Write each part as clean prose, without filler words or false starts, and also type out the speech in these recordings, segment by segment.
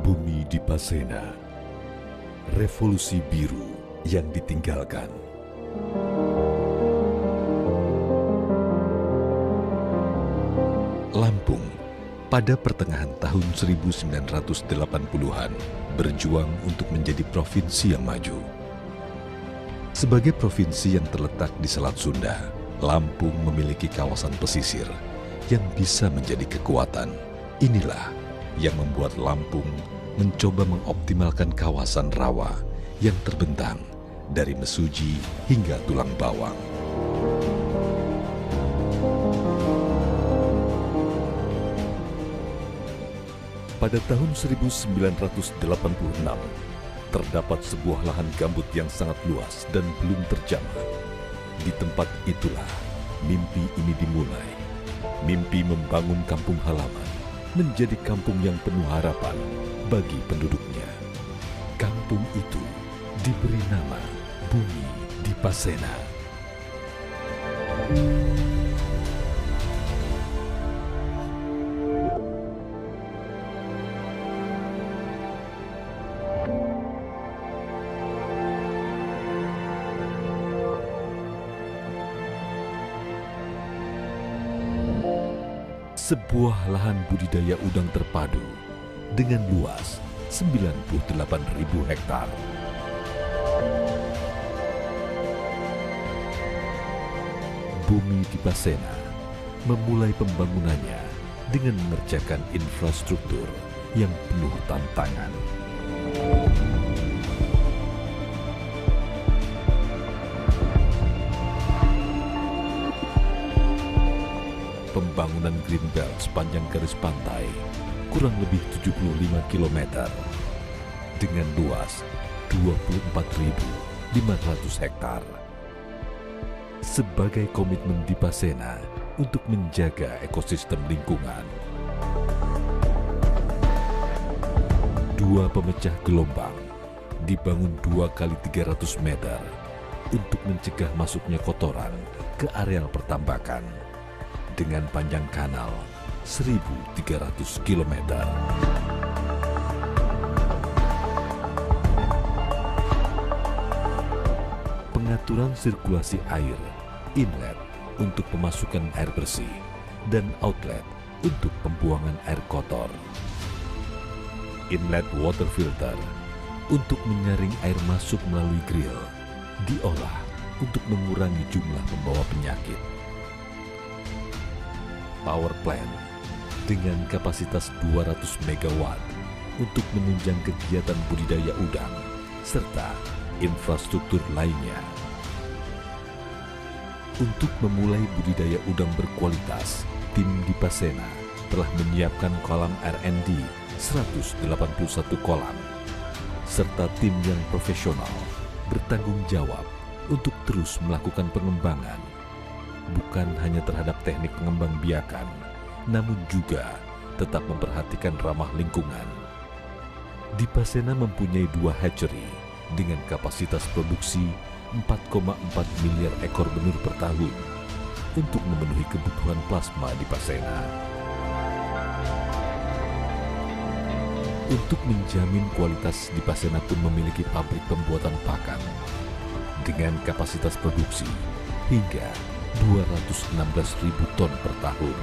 Bumi di Pasena, revolusi biru yang ditinggalkan. Lampung pada pertengahan tahun 1980-an berjuang untuk menjadi provinsi yang maju. Sebagai provinsi yang terletak di Selat Sunda, Lampung memiliki kawasan pesisir yang bisa menjadi kekuatan. Inilah yang membuat Lampung mencoba mengoptimalkan kawasan rawa yang terbentang dari Mesuji hingga Tulang Bawang. Pada tahun 1986, terdapat sebuah lahan gambut yang sangat luas dan belum terjamah. Di tempat itulah mimpi ini dimulai. Mimpi membangun kampung halaman menjadi kampung yang penuh harapan bagi penduduknya. Kampung itu diberi nama Bumi di Pasena. Sebuah lahan budidaya udang terpadu dengan luas 98.000 hektar. Bumi di Pasena memulai pembangunannya dengan mengerjakan infrastruktur yang penuh tantangan. Pembangunan Greenbelt sepanjang garis pantai kurang lebih 75 km dengan luas 24.500 hektar. Sebagai komitmen di Pasena untuk menjaga ekosistem lingkungan. 2 pemecah gelombang dibangun 2 kali 300 meter untuk mencegah masuknya kotoran ke areal pertambakan. Dengan panjang kanal 1.300 km. Pengaturan sirkulasi air, inlet untuk pemasukan air bersih, dan outlet untuk pembuangan air kotor. Inlet water filter untuk menyaring air masuk melalui grill, diolah untuk mengurangi jumlah pembawa penyakit. Power plant dengan kapasitas 200 MW untuk menunjang kegiatan budidaya udang serta infrastruktur lainnya. Untuk memulai budidaya udang berkualitas, tim di Pasena telah menyiapkan kolam R&D 181 kolam serta tim yang profesional bertanggung jawab untuk terus melakukan pengembangan. Bukan hanya terhadap teknik pengembangbiakan, namun juga tetap memperhatikan ramah lingkungan. Di Pasena mempunyai 2 hatchery dengan kapasitas produksi 4,4 miliar ekor benur per tahun untuk memenuhi kebutuhan plasma di Pasena. Untuk menjamin kualitas di Pasena pun memiliki pabrik pembuatan pakan dengan kapasitas produksi hingga 216.000 ton per tahun.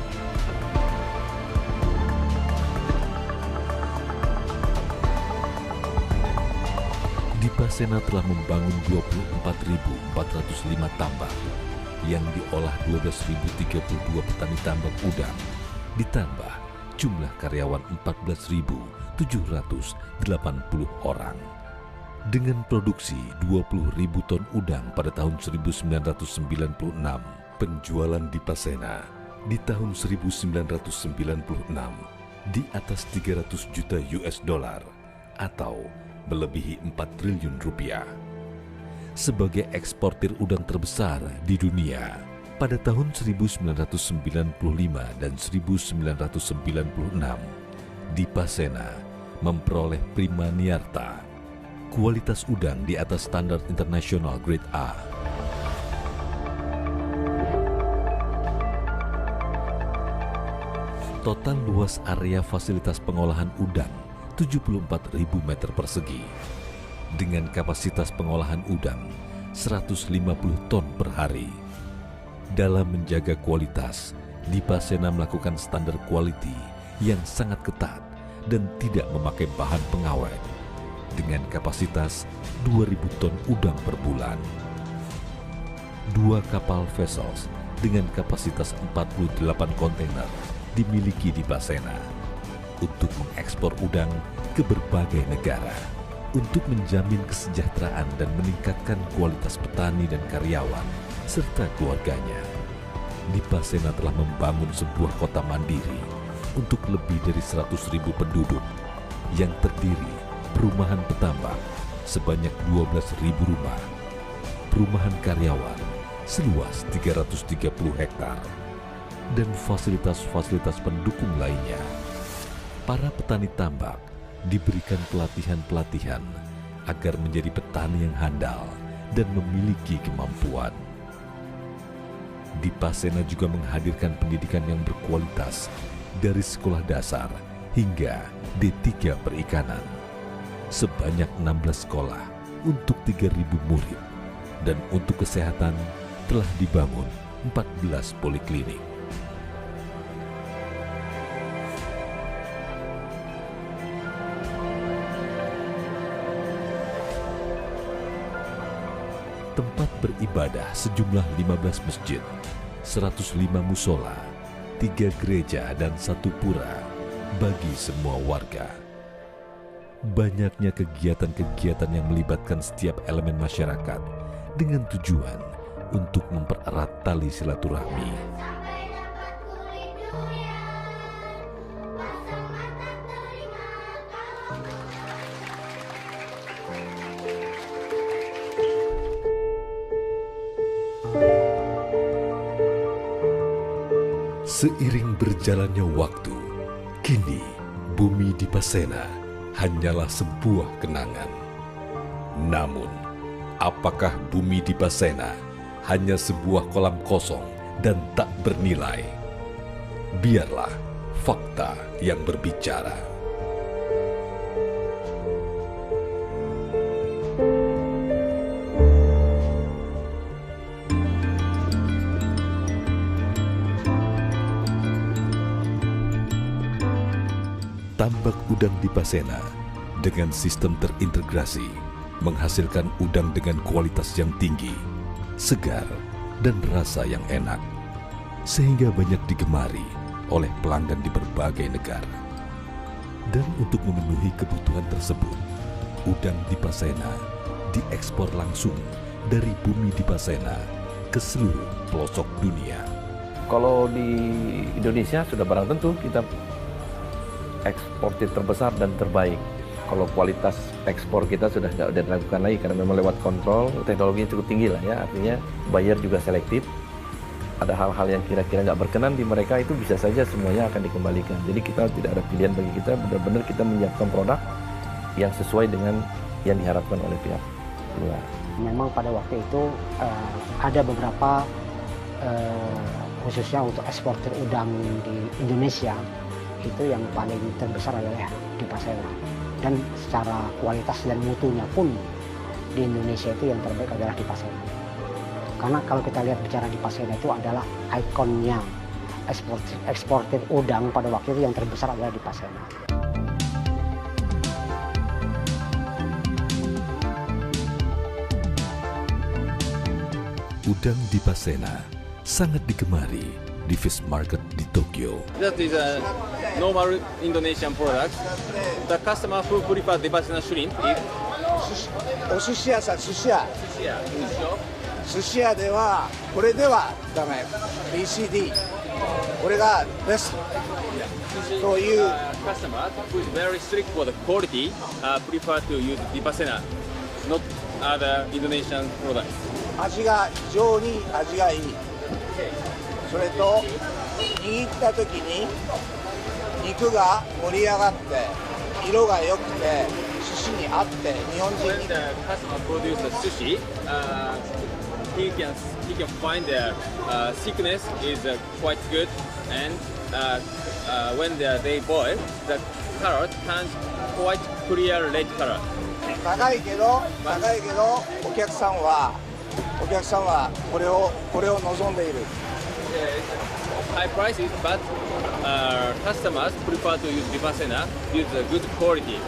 Di Pasena telah membangun 24.405 tambak yang diolah 12.032 petani tambak udang, ditambah jumlah karyawan 14.780 orang. Dengan produksi 20.000 ton udang pada tahun 1996, penjualan di Pasena di tahun 1996 di atas 300 juta US dollar atau melebihi 4 triliun rupiah. Sebagai eksportir udang terbesar di dunia pada tahun 1995 dan 1996, di Pasena memperoleh Prima Niarta, kualitas udang di atas standar internasional grade A. Total luas area fasilitas pengolahan udang 74.000 meter persegi dengan kapasitas pengolahan udang 150 ton per hari. Dalam menjaga kualitas, Dipasena melakukan standar quality yang sangat ketat dan tidak memakai bahan pengawet dengan kapasitas 2.000 ton udang per bulan. 2 kapal vessels dengan kapasitas 48 kontainer dimiliki Dipasena untuk mengekspor udang ke berbagai negara untuk menjamin kesejahteraan dan meningkatkan kualitas petani dan karyawan serta keluarganya. Dipasena telah membangun sebuah kota mandiri untuk lebih dari 100.000 penduduk yang terdiri perumahan petambak sebanyak 12.000 rumah, perumahan karyawan seluas 330 hektar, dan fasilitas-fasilitas pendukung lainnya. Para petani tambak diberikan pelatihan-pelatihan agar menjadi petani yang handal dan memiliki kemampuan. Dipasena juga menghadirkan pendidikan yang berkualitas dari sekolah dasar hingga D3 perikanan. Sebanyak 16 sekolah untuk 3.000 murid, dan untuk kesehatan telah dibangun 14 poliklinik. Tempat beribadah sejumlah 15 masjid, 105 musola, 3 gereja dan 1 pura bagi semua warga. Banyaknya kegiatan-kegiatan yang melibatkan setiap elemen masyarakat dengan tujuan untuk mempererat tali silaturahmi. Seiring berjalannya waktu, kini bumi Dipasena hanyalah sebuah kenangan. Namun, apakah bumi Dipasena hanya sebuah kolam kosong dan tak bernilai? Biarlah fakta yang berbicara. Tambak udang Dipasena dengan sistem terintegrasi menghasilkan udang dengan kualitas yang tinggi, segar, dan rasa yang enak, sehingga banyak digemari oleh pelanggan di berbagai negara. Dan untuk memenuhi kebutuhan tersebut, udang Dipasena diekspor langsung dari bumi Dipasena ke seluruh pelosok dunia. Kalau di Indonesia sudah barang tentu kita eksportir terbesar dan terbaik. Kalau kualitas ekspor kita sudah nggak dilakukan lagi karena memang lewat kontrol, teknologinya cukup tinggi lah ya. Artinya buyer juga selektif. Ada hal-hal yang kira-kira nggak berkenan di mereka, itu bisa saja semuanya akan dikembalikan. Jadi kita tidak ada pilihan bagi kita, benar-benar kita menyiapkan produk yang sesuai dengan yang diharapkan oleh pihak luar. Memang pada waktu itu ada beberapa khususnya untuk eksportir udang di Indonesia, itu yang paling terbesar adalah Dipasena. Dan secara kualitas dan mutunya pun di Indonesia itu yang terbaik adalah Dipasena. Karena kalau kita lihat bicara Dipasena itu adalah ikonnya eksportir udang pada waktu itu yang terbesar adalah Dipasena. Udang Dipasena sangat digemari di fish market di Tokyo. That is a normal Indonesian product. The customer who prefer Dipasena shrimp is お寿司屋さん、寿司屋。寿司屋ではこれではダメ。BCD。これがベストという。Customer who is very strict for the quality prefer to use Dipasena, not other Indonesian products. 味が非常に味がいい。それと握った時に肉が盛り上がって色が良くて寿司に合って日本人に。When the customer produces sushi, he can find their thickness is quite good, and when they boil, the color turns quite clear red color. 高いけどお客さんはこれを望んでいる。 High prices, but customers prefer to use Vipassana due to the good quality.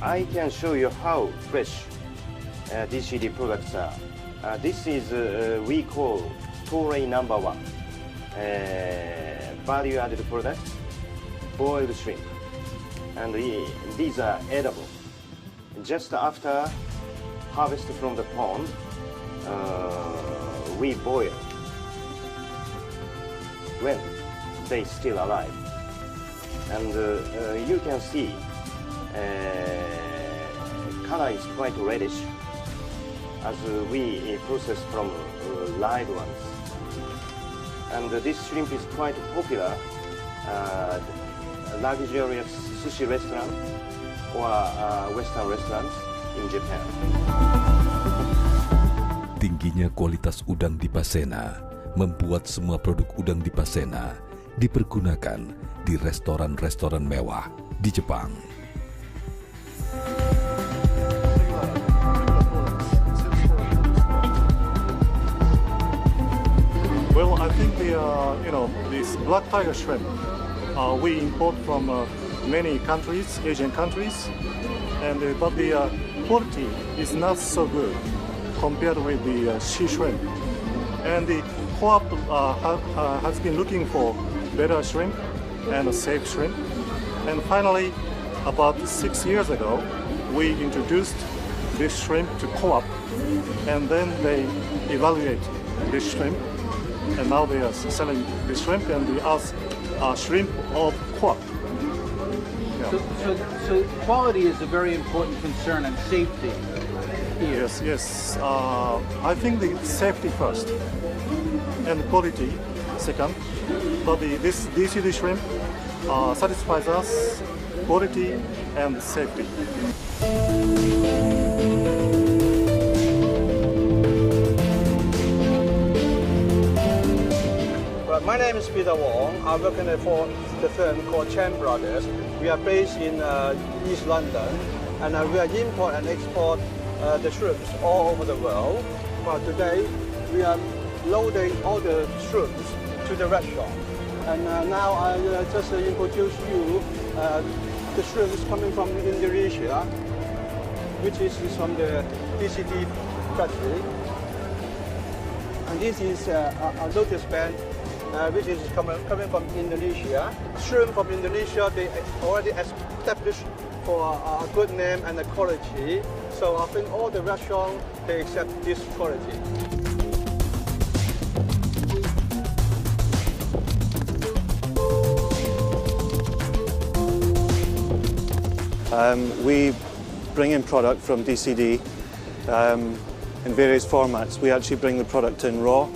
I can show you how fresh DCD products are. This is we call Toray number 1 value-added product, boiled shrimp, and these are edible. Just after harvest from the pond, we boil when they still alive, and you can see color is quite reddish as we process from live ones. And this shrimp is quite popular luxurious sushi restaurant or Western restaurants in Japan. Tingginya kualitas udang di Pasena membuat semua produk udang di Pasena dipergunakan di restoran-restoran mewah di Jepang. Well, I think this black tiger shrimp we import from many countries, Asian countries, but the quality is not so good compared with the sea shrimp. And the co-op has been looking for better shrimp and a safe shrimp. And finally, about 6 years ago, we introduced this shrimp to co-op, and then they evaluate this shrimp, and now they are selling this shrimp, and we ask shrimp of co-op. Yeah. So quality is a very important concern, and safety. Yes. I think the safety first, and quality second. But this DCD shrimp satisfies us, quality and safety. My name is Peter Wong. I'm working for the firm called Chen Brothers. We are based in East London, and we are import and export the shrimps all over the world. But today, we are loading all the shrimps to the restaurant. And now I just introduce you the shrimps coming from Indonesia, which is from the DCD factory. And this is a lotus band, which is coming from Indonesia. Shrimp from Indonesia, they already established for a good name and a quality. So I think all the restaurants, they accept this quality. We bring in product from DCD in various formats. We actually bring the product in raw,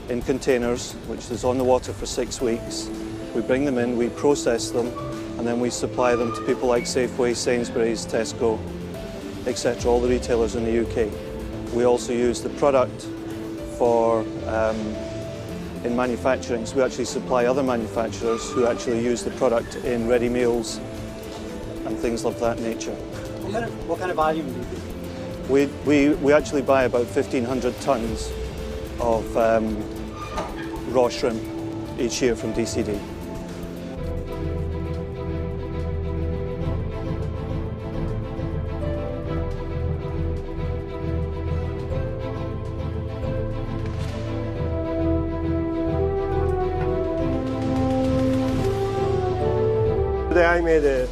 in containers, which is on the water for 6 weeks. We bring them in, we process them, and then we supply them to people like Safeway, Sainsbury's, Tesco, etc., all the retailers in the UK. We also use the product for in manufacturing, so we actually supply other manufacturers who actually use the product in ready meals and things of that nature. What kind of volume do you do? We actually buy about 1,500 tons of raw shrimp each year from DCD. Today I made the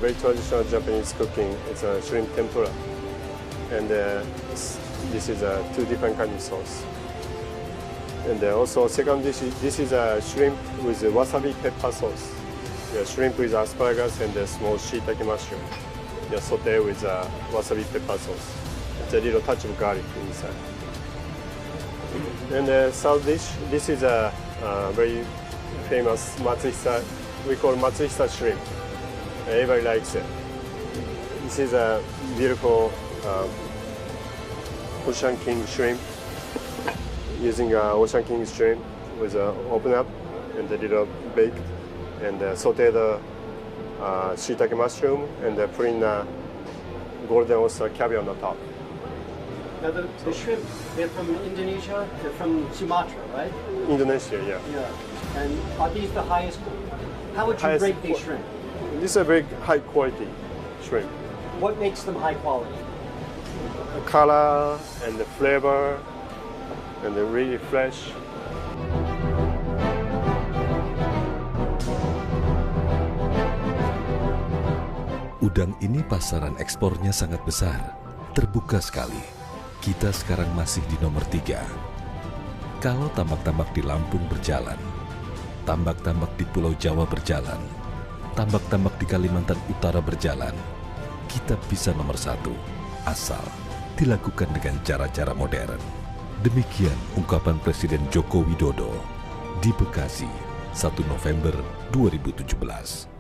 very traditional Japanese cooking. It's a shrimp tempura, and this is 2 different kinds of sauce. And also second dish, this is a shrimp with wasabi pepper sauce. The shrimp with asparagus and a small shiitake mushroom. You saute with wasabi pepper sauce. It's a little touch of garlic inside. And the third dish, this is a very famous Matsuhisa we call Matsuhisa shrimp. Everybody likes it. This is a beautiful Ocean King shrimp. Using Ocean King shrimp with open up and a little baked and sauteed shiitake mushroom and putting golden oyster caviar on the top. Now the shrimp, they're from Indonesia, they're from Sumatra, right? Indonesia, yeah. Yeah. And are these the highest? How would you rate these shrimp? These are very high quality shrimp. What makes them high quality? The color and the flavor and they're really fresh. Udang ini pasaran ekspornya sangat besar, terbuka sekali. Kita sekarang masih di nomor 3. Kalau tambak-tambak di Lampung berjalan, tambak-tambak di Pulau Jawa berjalan, tambak-tambak di Kalimantan Utara berjalan, kita bisa nomor 1, asal dilakukan dengan cara-cara modern. Demikian ungkapan Presiden Joko Widodo di Bekasi, 1 November 2017.